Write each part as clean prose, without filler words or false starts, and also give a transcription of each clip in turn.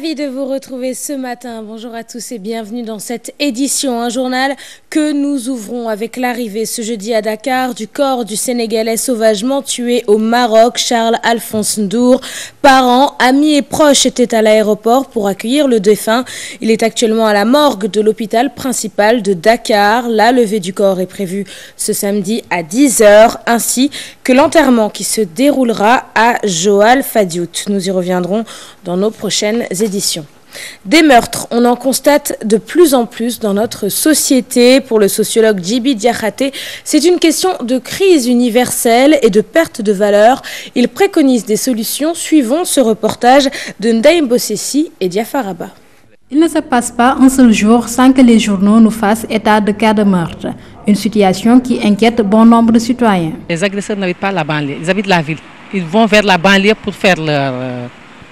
Ravi de vous retrouver ce matin. Bonjour à tous et bienvenue dans cette édition. Un journal que nous ouvrons avec l'arrivée ce jeudi à Dakar du corps du Sénégalais sauvagement tué au Maroc, Charles Alphonse Ndour. Parents, amis et proches étaient à l'aéroport pour accueillir le défunt. Il est actuellement à la morgue de l'hôpital principal de Dakar. La levée du corps est prévue ce samedi à 10h, ainsi que l'enterrement qui se déroulera à Joal Fadiout. Nous y reviendrons dans nos prochaines éditions. Des meurtres, on en constate de plus en plus dans notre société. Pour le sociologue Djibi Diakhaté, c'est une question de crise universelle et de perte de valeur. Il préconise des solutions. Suivons ce reportage de Ndaïm Bossessi et Diafaraba. Il ne se passe pas un seul jour sans que les journaux nous fassent état de cas de meurtre. Une situation qui inquiète bon nombre de citoyens. Les agresseurs n'habitent pas la banlieue, ils habitent la ville. Ils vont vers la banlieue pour faire leurs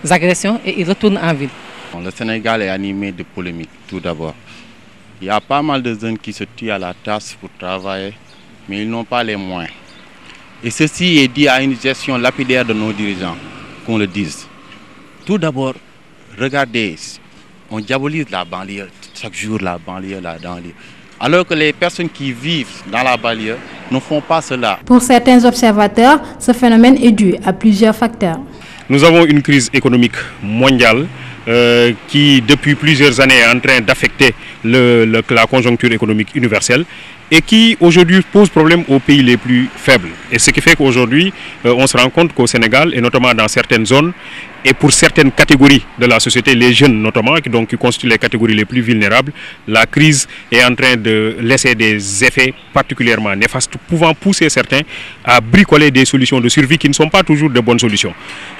agressions et ils retournent en ville. Le Sénégal est animé de polémiques, tout d'abord. Il y a pas mal de jeunes qui se tuent à la tâche pour travailler, mais ils n'ont pas les moyens. Et ceci est dû à une gestion lapidaire de nos dirigeants, qu'on le dise. Tout d'abord, regardez, on diabolise la banlieue, chaque jour la banlieue. Alors que les personnes qui vivent dans la banlieue ne font pas cela. Pour certains observateurs, ce phénomène est dû à plusieurs facteurs. Nous avons une crise économique mondiale qui, depuis plusieurs années, est en train d'affecter la conjoncture économique universelle et qui, aujourd'hui, pose problème aux pays les plus faibles. Et ce qui fait qu'aujourd'hui, on se rend compte qu'au Sénégal, et notamment dans certaines zones, et pour certaines catégories de la société, les jeunes notamment, qui constituent les catégories les plus vulnérables, la crise est en train de laisser des effets particulièrement néfastes, pouvant pousser certains à bricoler des solutions de survie qui ne sont pas toujours de bonnes solutions.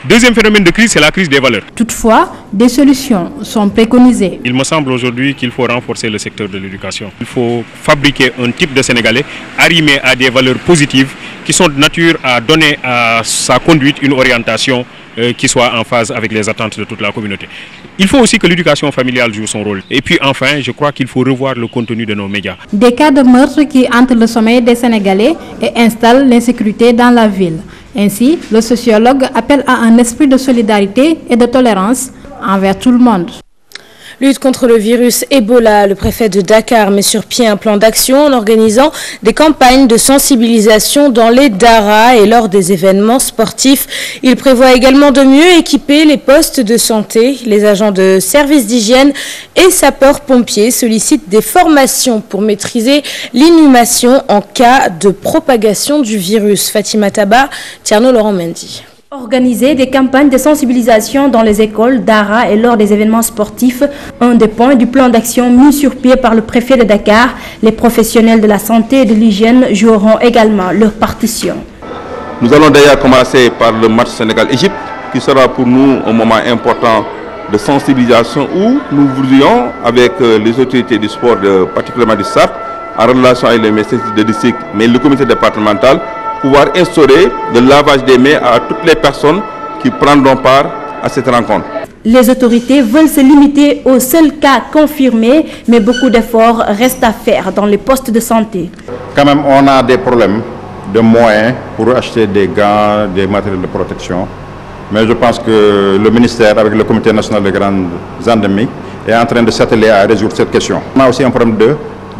Deuxième phénomène de crise, c'est la crise des valeurs. Toutefois, des solutions sont préconisées. Il me semble aujourd'hui qu'il faut renforcer le secteur de l'éducation. Il faut fabriquer un type de Sénégalais arrimé à des valeurs positives qui sont de nature à donner à sa conduite une orientation qui soit en phase avec les attentes de toute la communauté. Il faut aussi que l'éducation familiale joue son rôle. Et puis enfin, je crois qu'il faut revoir le contenu de nos médias. Des cas de meurtre qui hantent le sommeil des Sénégalais et installent l'insécurité dans la ville. Ainsi, le sociologue appelle à un esprit de solidarité et de tolérance envers tout le monde. Lutte contre le virus Ebola, le préfet de Dakar met sur pied un plan d'action en organisant des campagnes de sensibilisation dans les daras et lors des événements sportifs. Il prévoit également de mieux équiper les postes de santé. Les agents de services d'hygiène et sapeurs-pompiers sollicitent des formations pour maîtriser l'inhumation en cas de propagation du virus. Fatima Taba, Tierno Laurent Mendy. Organiser des campagnes de sensibilisation dans les écoles, daras et lors des événements sportifs, un des points du plan d'action mis sur pied par le préfet de Dakar. Les professionnels de la santé et de l'hygiène joueront également leur partition. Nous allons d'ailleurs commencer par le match Sénégal-Égypte, qui sera pour nous un moment important de sensibilisation où nous voudrions, avec les autorités du sport, particulièrement du SAF, en relation avec les ministères de district, mais le comité départemental, pouvoir instaurer le lavage des mains à toutes les personnes qui prendront part à cette rencontre. Les autorités veulent se limiter aux seuls cas confirmés, mais beaucoup d'efforts restent à faire dans les postes de santé. Quand même, on a des problèmes de moyens pour acheter des gants, des matériels de protection. Mais je pense que le ministère, avec le comité national des grandes endémies, est en train de s'atteler à résoudre cette question. On a aussi un problème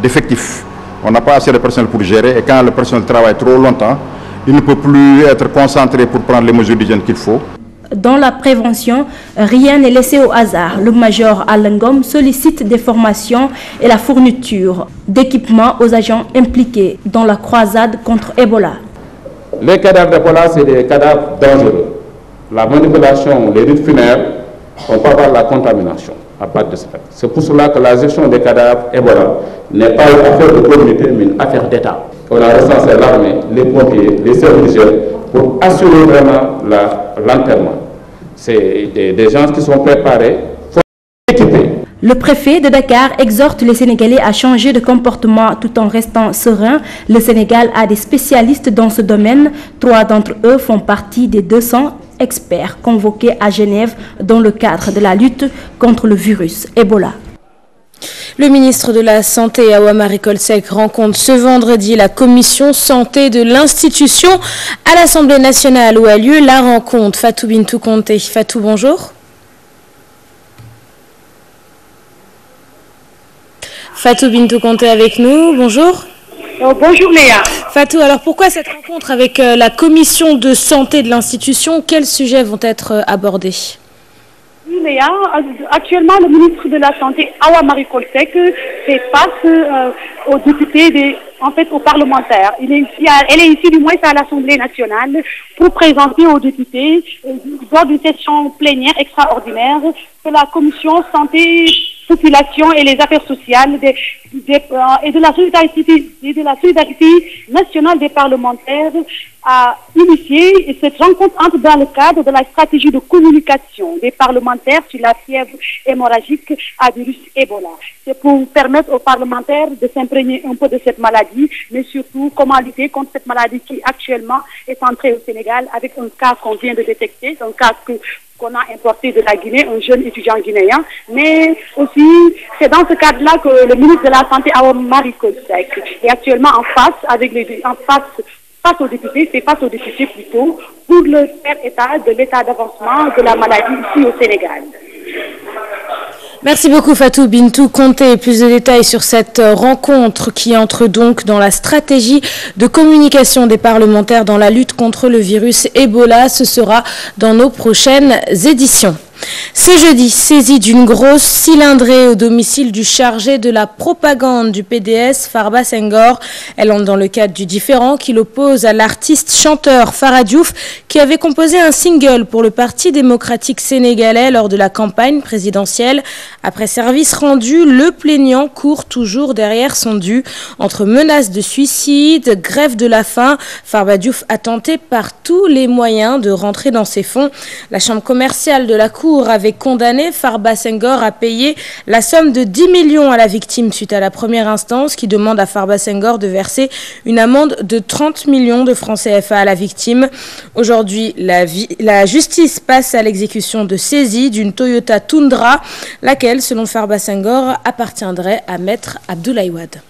d'effectifs. On n'a pas assez de personnel pour gérer et quand le personnel travaille trop longtemps, il ne peut plus être concentré pour prendre les mesures d'hygiène qu'il faut. Dans la prévention, rien n'est laissé au hasard. Le major Alengom sollicite des formations et la fourniture d'équipements aux agents impliqués dans la croisade contre Ebola. Les cadavres d'Ebola, c'est des cadavres dangereux. La manipulation, les rites funéraires, on peut avoir la contamination à partir de ce fait. C'est pour cela que la gestion des cadavres Ebola n'est pas une affaire de communauté, mais une affaire d'État. On a recensé l'armée, les pompiers, les services pour assurer vraiment l'enterrement. C'est des gens qui sont préparés, équipés. Le préfet de Dakar exhorte les Sénégalais à changer de comportement tout en restant sereins. Le Sénégal a des spécialistes dans ce domaine. 3 d'entre eux font partie des 200 experts convoqués à Genève dans le cadre de la lutte contre le virus Ebola. Le ministre de la Santé, Awa Marie Coll Seck, rencontre ce vendredi la commission santé de l'institution à l'Assemblée nationale où a lieu la rencontre. Fatou Bintou Conté. Fatou, bonjour. Fatou Bintou Conté avec nous, bonjour. Bonjour Léa. Fatou, alors pourquoi cette rencontre avec la commission de santé de l'institution? Quels sujets vont être abordés? Oui Léa, actuellement le ministre de la Santé, Awa Marie Coll Seck, fait face aux députés, aux parlementaires. Elle est ici du moins à l'Assemblée nationale pour présenter aux députés, lors d'une session plénière extraordinaire, que la commission santé, population et les affaires sociales et de la solidarité nationale des parlementaires a initié cette rencontre entre dans le cadre de la stratégie de communication des parlementaires sur la fièvre hémorragique à virus Ebola. C'est pour permettre aux parlementaires de s'imprégner un peu de cette maladie, mais surtout comment lutter contre cette maladie qui actuellement est entrée au Sénégal avec un cas qu'on vient de détecter, un cas qu'on a importé de la Guinée, un jeune étudiant guinéen, mais aussi c'est dans ce cadre-là que le ministre de la Santé, Awa Marie Coll Seck, est actuellement face aux députés plutôt, pour le faire état de l'état d'avancement de la maladie ici au Sénégal. Merci beaucoup Fatou Bintou Conté. Plus de détails sur cette rencontre qui entre donc dans la stratégie de communication des parlementaires dans la lutte contre le virus Ebola. Ce sera dans nos prochaines éditions. Ce jeudi, saisie d'une grosse cylindrée au domicile du chargé de la propagande du PDS, Farba Senghor. Elle entre dans le cadre du différend qui l'oppose à l'artiste chanteur Farah Diouf qui avait composé un single pour le Parti démocratique sénégalais lors de la campagne présidentielle. Après service rendu, le plaignant court toujours derrière son dû. Entre menaces de suicide, grève de la faim, Farba Diouf a tenté par tous les moyens de rentrer dans ses fonds. La chambre commerciale de la Cour avait condamné Farba Senghor à payer la somme de 10 millions à la victime suite à la première instance qui demande à Farba Senghor de verser une amende de 30 millions de francs CFA à la victime. Aujourd'hui, la justice passe à l'exécution de saisie d'une Toyota Tundra, laquelle, selon Farba Senghor, appartiendrait à Maître Abdoulaye Wade.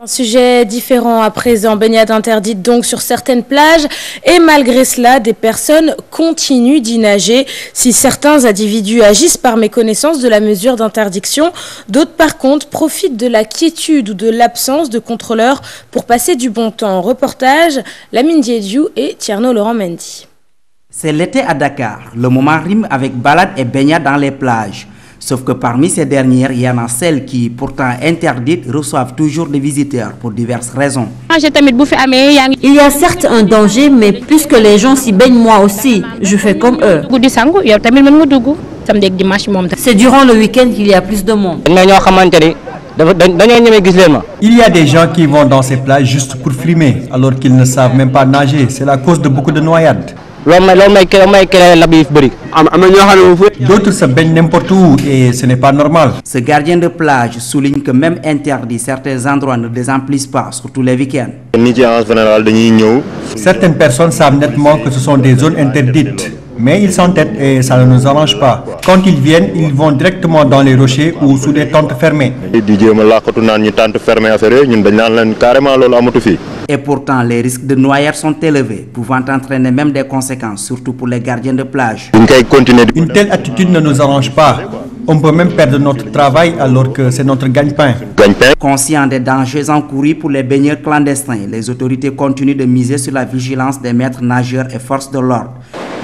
Un sujet différent à présent, baignade interdite donc sur certaines plages et malgré cela, des personnes continuent d'y nager. Si certains individus agissent par méconnaissance de la mesure d'interdiction, d'autres par contre profitent de la quiétude ou de l'absence de contrôleurs pour passer du bon temps. Reportage, Lamine Diédiou et Tierno Laurent Mendy. C'est l'été à Dakar, le moment rime avec balade et baignade dans les plages. Sauf que parmi ces dernières, il y en a celles qui, pourtant interdites, reçoivent toujours des visiteurs pour diverses raisons. Il y a certes un danger, mais puisque les gens s'y baignent, moi aussi, je fais comme eux. C'est durant le week-end qu'il y a plus de monde. Il y a des gens qui vont dans ces plages juste pour filmer, alors qu'ils ne savent même pas nager. C'est la cause de beaucoup de noyades. D'autres se baignent n'importe où et ce n'est pas normal. Ce gardien de plage souligne que même interdit, certains endroits ne désemplissent pas, surtout les week-ends. Certaines personnes savent nettement que ce sont des zones interdites, mais ils s'entêtent et ça ne nous arrange pas. Quand ils viennent, ils vont directement dans les rochers ou sous des tentes fermées. Et pourtant, les risques de noyade sont élevés, pouvant entraîner même des conséquences, surtout pour les gardiens de plage. Une telle attitude ne nous arrange pas. On peut même perdre notre travail alors que c'est notre gagne-pain. Conscients des dangers encourus pour les baigneurs clandestins, les autorités continuent de miser sur la vigilance des maîtres nageurs et forces de l'ordre,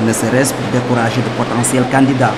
ne serait-ce pour décourager de potentiels candidats.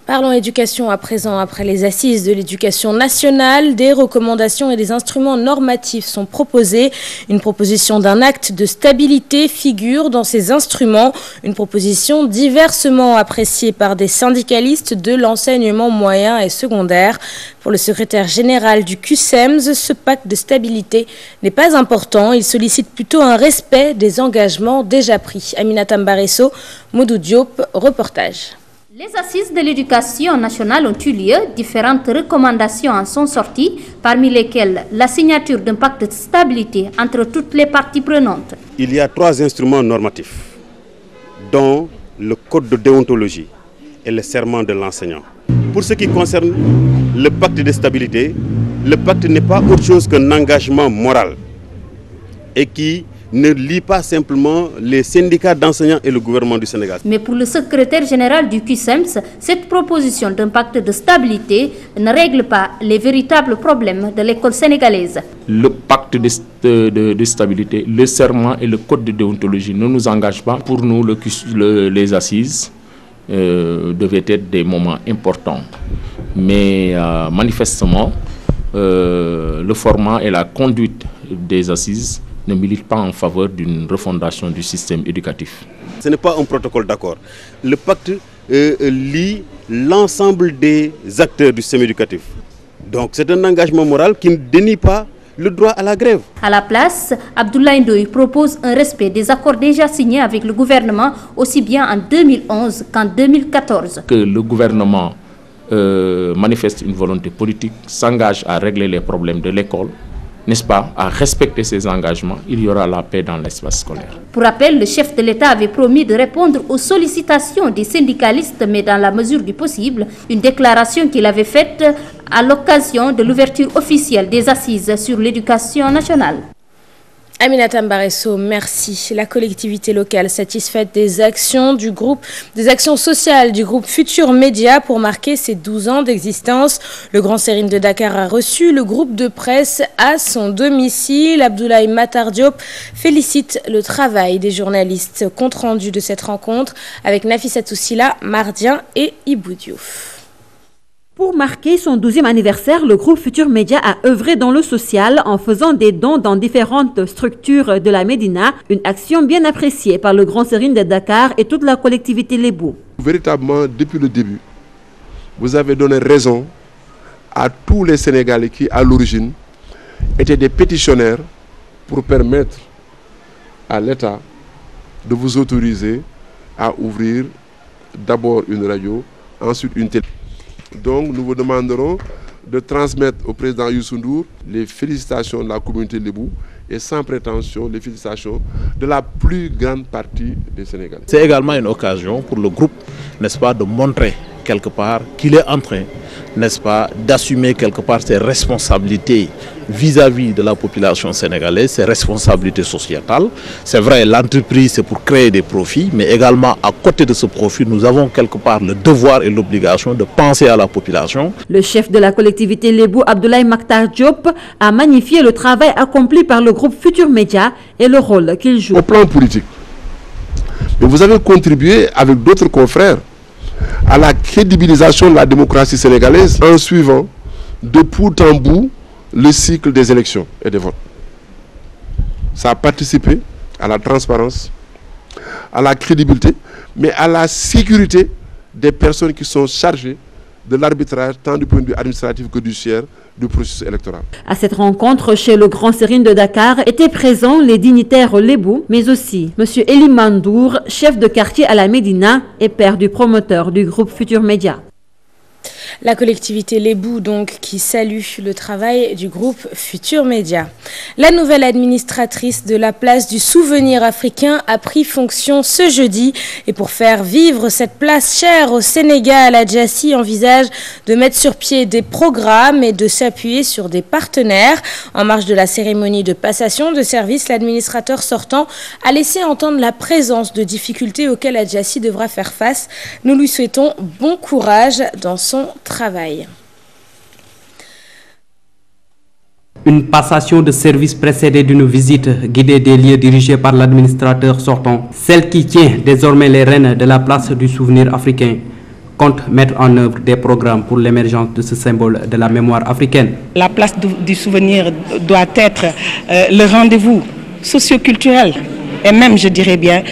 Parlons éducation à présent. Après les assises de l'éducation nationale, des recommandations et des instruments normatifs sont proposés. Une proposition d'un acte de stabilité figure dans ces instruments. Une proposition diversement appréciée par des syndicalistes de l'enseignement moyen et secondaire. Pour le secrétaire général du QSEMS, ce pacte de stabilité n'est pas important. Il sollicite plutôt un respect des engagements déjà pris. Aminata Mbaresso, Modou Diop, reportage. Les assises de l'éducation nationale ont eu lieu, différentes recommandations en sont sorties, parmi lesquelles la signature d'un pacte de stabilité entre toutes les parties prenantes. Il y a 3 instruments normatifs, dont le code de déontologie et le serment de l'enseignant. Pour ce qui concerne le pacte de stabilité, le pacte n'est pas autre chose qu'un engagement moral et qui ne lie pas simplement les syndicats d'enseignants et le gouvernement du Sénégal. Mais pour le secrétaire général du CUSEMS, cette proposition d'un pacte de stabilité ne règle pas les véritables problèmes de l'école sénégalaise. Le pacte de stabilité, le serment et le code de déontologie ne nous engagent pas. Pour nous, les assises devaient être des moments importants. Mais manifestement, le format et la conduite des assises ne milite pas en faveur d'une refondation du système éducatif. Ce n'est pas un protocole d'accord. Le pacte lie l'ensemble des acteurs du système éducatif. Donc c'est un engagement moral qui ne dénie pas le droit à la grève. À la place, Abdoulaye Ndoye propose un respect des accords déjà signés avec le gouvernement, aussi bien en 2011 qu'en 2014. Que le gouvernement manifeste une volonté politique, s'engage à régler les problèmes de l'école, n'est-ce pas, à respecter ses engagements, il y aura la paix dans l'espace scolaire. Pour rappel, le chef de l'État avait promis de répondre aux sollicitations des syndicalistes, mais dans la mesure du possible, une déclaration qu'il avait faite à l'occasion de l'ouverture officielle des assises sur l'éducation nationale. Aminata Mbaresso, merci. La collectivité locale satisfaite des actions sociales du groupe Futur Média pour marquer ses 12 ans d'existence. Le Grand Sérine de Dakar a reçu le groupe de presse à son domicile. Abdoulaye Matar Diop félicite le travail des journalistes. Compte rendu de cette rencontre avec Nafissatou Sila, Mardien et Ibou Diouf. Pour marquer son 12e anniversaire, le groupe Futur Média a œuvré dans le social en faisant des dons dans différentes structures de la Médina, une action bien appréciée par le Grand Sérine de Dakar et toute la collectivité Lébou. Véritablement, depuis le début, vous avez donné raison à tous les Sénégalais qui, à l'origine, étaient des pétitionnaires pour permettre à l'État de vous autoriser à ouvrir d'abord une radio, ensuite une télé. Donc nous vous demanderons de transmettre au président Youssou Ndour les félicitations de la communauté Lébou et sans prétention les félicitations de la plus grande partie des Sénégalais. C'est également une occasion pour le groupe, n'est-ce pas, de montrer quelque part qu'il est en train, n'est-ce pas, d'assumer quelque part ses responsabilités vis-à-vis de la population sénégalaise, ses responsabilités sociétales. C'est vrai, l'entreprise c'est pour créer des profits, mais également à côté de ce profit, nous avons quelque part le devoir et l'obligation de penser à la population. Le chef de la collectivité Lébou, Abdoulaye Matar Diop, a magnifié le travail accompli par le groupe Futur Média et le rôle qu'il joue. Au plan politique, mais vous avez contribué avec d'autres confrères à la crédibilisation de la démocratie sénégalaise en suivant de bout en bout le cycle des élections et des votes. Ça a participé à la transparence, à la crédibilité, mais à la sécurité des personnes qui sont chargées de l'arbitrage tant du point de vue administratif que judiciaire du processus électoral. À cette rencontre chez le Grand Sérine de Dakar étaient présents les dignitaires Lébou, mais aussi M. Elie Mandour, chef de quartier à la Médina et père du promoteur du groupe Futur Média. La collectivité Lébou, donc, qui salue le travail du groupe Futur Média. La nouvelle administratrice de la place du souvenir africain a pris fonction ce jeudi. Et pour faire vivre cette place chère au Sénégal, Adjassi envisage de mettre sur pied des programmes et de s'appuyer sur des partenaires. En marge de la cérémonie de passation de service, l'administrateur sortant a laissé entendre la présence de difficultés auxquelles Adjassi devra faire face. Nous lui souhaitons bon courage dans son travail. Une passation de service précédée d'une visite guidée des lieux dirigés par l'administrateur sortant. Celle qui tient désormais les rênes de la place du souvenir africain compte mettre en œuvre des programmes pour l'émergence de ce symbole de la mémoire africaine. La place du souvenir doit être le rendez-vous socio-culturel et même, je dirais bien,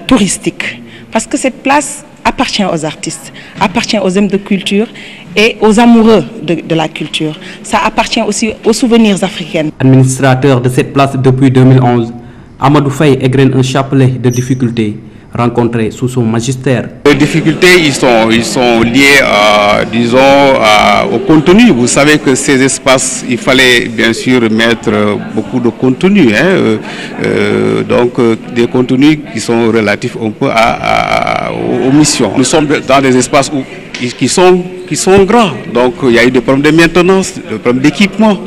touristique. Parce que cette place appartient aux artistes, appartient aux hommes de culture et aux amoureux de la culture. Ça appartient aussi aux souvenirs africains. Administrateur de cette place depuis 2011, Amadou Faye égrène un chapelet de difficultés rencontrées sous son magistère. Les difficultés, ils sont liées, au contenu. Vous savez que ces espaces, il fallait bien sûr mettre beaucoup de contenu. Donc des contenus qui sont relatifs un peu aux missions. Nous sommes dans des espaces qui sont grands. Donc il y a eu des problèmes de maintenance, des problèmes d'équipement.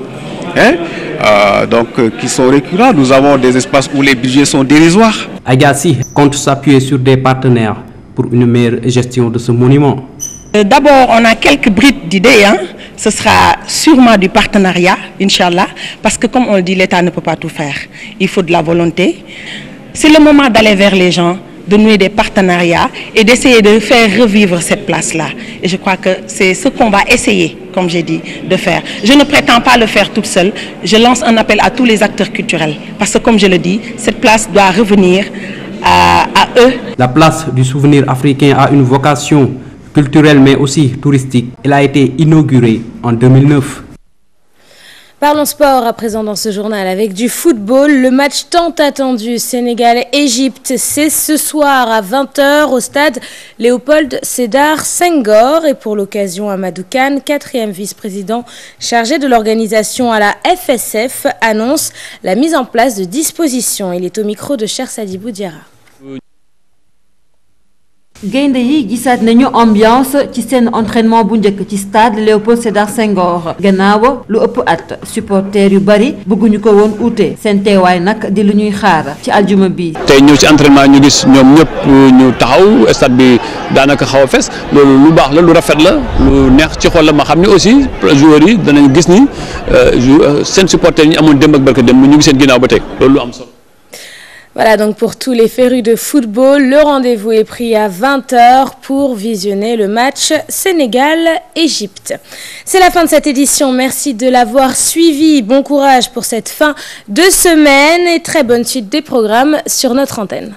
qui sont récurrents. Nous avons des espaces où les budgets sont dérisoires. Agassi compte s'appuyer sur des partenaires pour une meilleure gestion de ce monument. D'abord, on a quelques bribes d'idées. Ce sera sûrement du partenariat, Inch'Allah, parce que comme on le dit, l'État ne peut pas tout faire. Il faut de la volonté. C'est le moment d'aller vers les gens, de nouer des partenariats et d'essayer de faire revivre cette place-là. Et je crois que c'est ce qu'on va essayer, comme j'ai dit, de faire. Je ne prétends pas le faire toute seule. Je lance un appel à tous les acteurs culturels. Parce que, comme je le dis, cette place doit revenir à eux. La place du souvenir africain a une vocation culturelle mais aussi touristique. Elle a été inaugurée en 2009. Parlons sport à présent dans ce journal avec du football. Le match tant attendu Sénégal-Égypte, c'est ce soir à 20h au stade Léopold Sédar Senghor. Et pour l'occasion, Amadou Kane, 4e vice-président chargé de l'organisation à la FSF, annonce la mise en place de dispositions. Il est au micro de Cheikh Sadibou Diarra. gaynde yi gisaat nañu ambiance ci seen entraînement bu njëkk ci stade Léopold Sédar Senghor gannaaw lu ëpp at supporters yu bari bëgguñu ko woon uute seen teewaay nag di lu ñuy xaar ci aljuma bi. tey ñëw ci entraînement ñu gis ñoom ñëpp ñu taxaw stade bi daanaka xaw a fees loolu lu baax la lu rafet la lu neex ci xol la ma xam ne aussi joueurs yi danañ gis ni seen supporters yi ñu amoon démb ak barka démb ñu ngi seen ginnaaw ba tey loolu lu am solo. Voilà donc pour tous les férus de football, le rendez-vous est pris à 20h pour visionner le match Sénégal-Égypte. C'est la fin de cette édition, merci de l'avoir suivi. Bon courage pour cette fin de semaine et très bonne suite des programmes sur notre antenne.